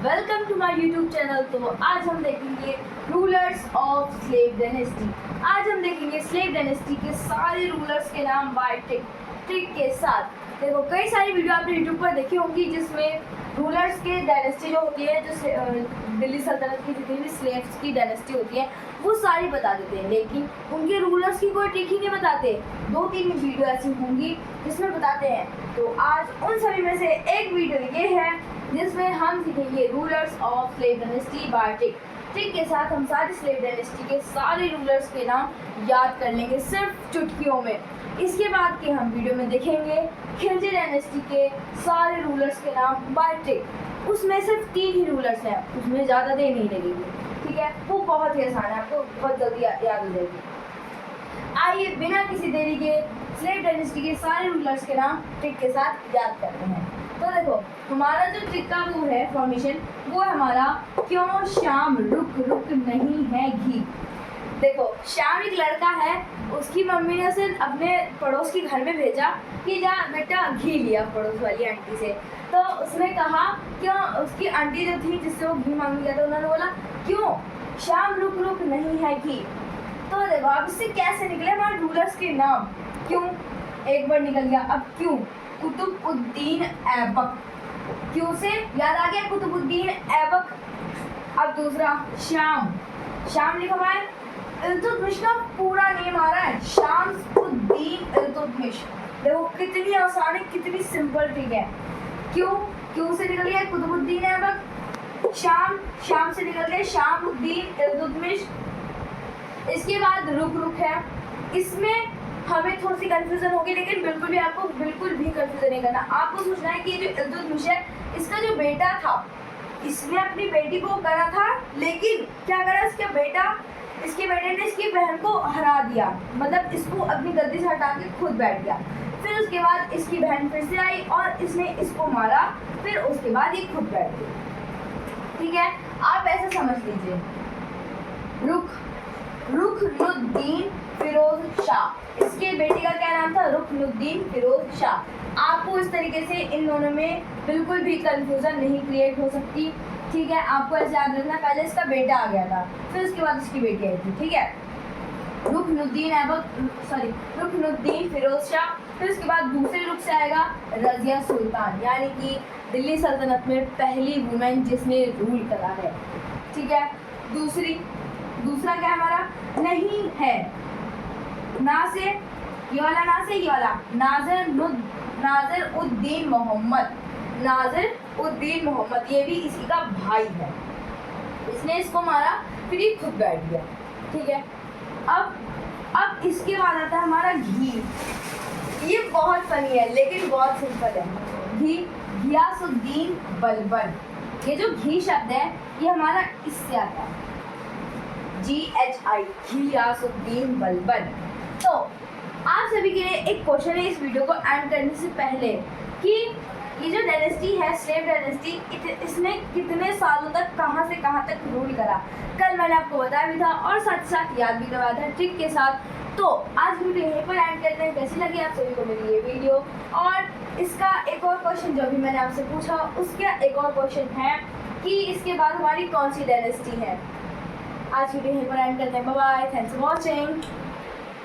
Welcome to my YouTube channel. तो आज हम देखेंगे रूलर्स ऑफ स्लेव डायनेस्टी। आज हम देखेंगे स्लेव डायनेस्टी के सारे रूलर्स के नाम बाय ट्रिक के साथ। देखो, कई सारी वीडियो आपने यूट्यूब पर देखी होंगी जिसमें रूलर्स के डायनेस्टी जो होती है, जो दिल्ली सल्तनत की जितनी भी स्लेव्स की डायनेस्टी होती है वो सारी बता देते हैं, लेकिन उनके रूलर्स की कोई ट्रिक ही नहीं बताते। 2-3 वीडियो ऐसी होंगी जिसमें बताते हैं। तो आज उन सभी में से एक वीडियो ये है जिसमें हम सीखेंगे rulers of slave dynasty by trick के साथ। हम सारे स्लेव डायनेस्टी के सारे रूलर्स के नाम याद कर लेंगे सिर्फ चुटकियों में। इसके बाद के हम वीडियो में देखेंगे खिलजी डायनेस्टी के सारे रूलर्स के नाम बाय ट्रिक। उसमें सिर्फ 3 ही रूलर्स हैं, उसमें ज़्यादा देर नहीं लगेगी, ठीक है। वो बहुत ही आसान है, आपको बहुत जल्दी याद हो जाएगी। आइए बिना किसी देरी के स्लेव डायनेस्टी के सारे रूलर्स के नाम ट्रिक के साथ याद करते हैं। तो देखो, हमारा जो ट्रिक का वो है फॉर्मेशन, वो है हमारा क्यों शाम रुक नहीं है घी। देखो, श्याम एक लड़का है, उसकी मम्मी ने उसे अपने पड़ोस के घर में भेजा कि जा बेटा घी लिया पड़ोस वाली आंटी से। तो उसने कहा क्यों, उसकी आंटी जो थी जिससे वो घी मांग लिया था, उन्होंने बोला क्यों शाम रुक नहीं है घी। तो देखो, अब इससे कैसे निकले हमारे रूलर्स के नाम। क्यों एक बार निकल गया, अब क्यों कुतुबुद्दीन ऐबक, क्यों से याद आ गया कुतुबुद्दीन ऐबक। अब दूसरा शाम लिखा हुआ है, इल्तुतमिश का पूरा नेम आ रहा है शामसुद्दीन इल्तुतमिश। देखो कितनी आसान है, कितनी सिंपल ट्रिक है। क्यों से निकल गया कुतुबुद्दीन ऐबक, शाम से निकल गया शामुद्दीन इल्तुतमिश। इसके बाद रुक है, इसमें हमें थोड़ी सी कंफ्यूजन होगी, लेकिन आपको बिल्कुल भी कंफ्यूजन नहीं करना। आपको सोचना है कि जो इल्तुतमिश है, इसका जो बेटा था, इसने अपनी बेटी को करा था, लेकिन क्या करा इसके बेटे ने इसकी बहन को हरा दिया, मतलब इसको अपनी गद्दी से हटा के खुद बैठ गया। फिर उसके बाद इसकी बहन फिर से आई और इसने इसको मारा, फिर उसके बाद ये खुद बैठ गई, ठीक है। आप ऐसे समझ लीजिए, रुकनुद्दीन फिरोज शाह, इसके बेटे का क्या नाम था, रुकनुद्दीन फिरोज शाह। आपको इस तरीके से इन दोनों में बिल्कुल भी कंफ्यूजन नहीं क्रिएट हो सकती, ठीक है। आपको ऐसे याद रखना, पहले इसका बेटा आ गया था, फिर उसके बाद इसकी बेटी आई थी, ठीक है। रुकनुद्दीन फिरोज शाह, फिर उसके बाद दूसरे रुख से आएगा रजिया सुल्तान, यानी कि दिल्ली सल्तनत में पहली वुमेन जिसने रूल करा है, ठीक है। दूसरा क्या हमारा नहीं है, ना से ये वाला नाजिर उद्दीन मोहम्मद, ये भी इसी का भाई है, इसने इसको मारा, फिर ये खुद बैठ गया, ठीक है। अब इसके बाद आता है हमारा घी। ये बहुत फनी है लेकिन बहुत सिंपल है। घियासुद्दीन बलबन, ये जो घी शब्द है ये हमारा इससे आता है, GHI, घियासुद्दीन बलबन। तो आप सभी के लिए एक क्वेश्चन है इस वीडियो को एंड करने से पहले कि ये जो डायनेस्टी है स्लेव डायनेस्टी, इसने कितने सालों तक कहाँ से कहाँ तक रूल करा। कल मैंने आपको बताया भी था और साथ याद भी करवाया था ट्रिक के साथ। तो आज वीडियो यहीं पर एंड करते हैं। कैसी लगी आप सभी को मेरी ये वीडियो, और इसका एक और क्वेश्चन जो भी मैंने आपसे पूछा, उसका एक और क्वेश्चन है कि इसके बाद हमारी कौन सी डायनेस्टी है। आज वीडियो यहीं पर एंड करते हैं। Bye bye, thanks for watching.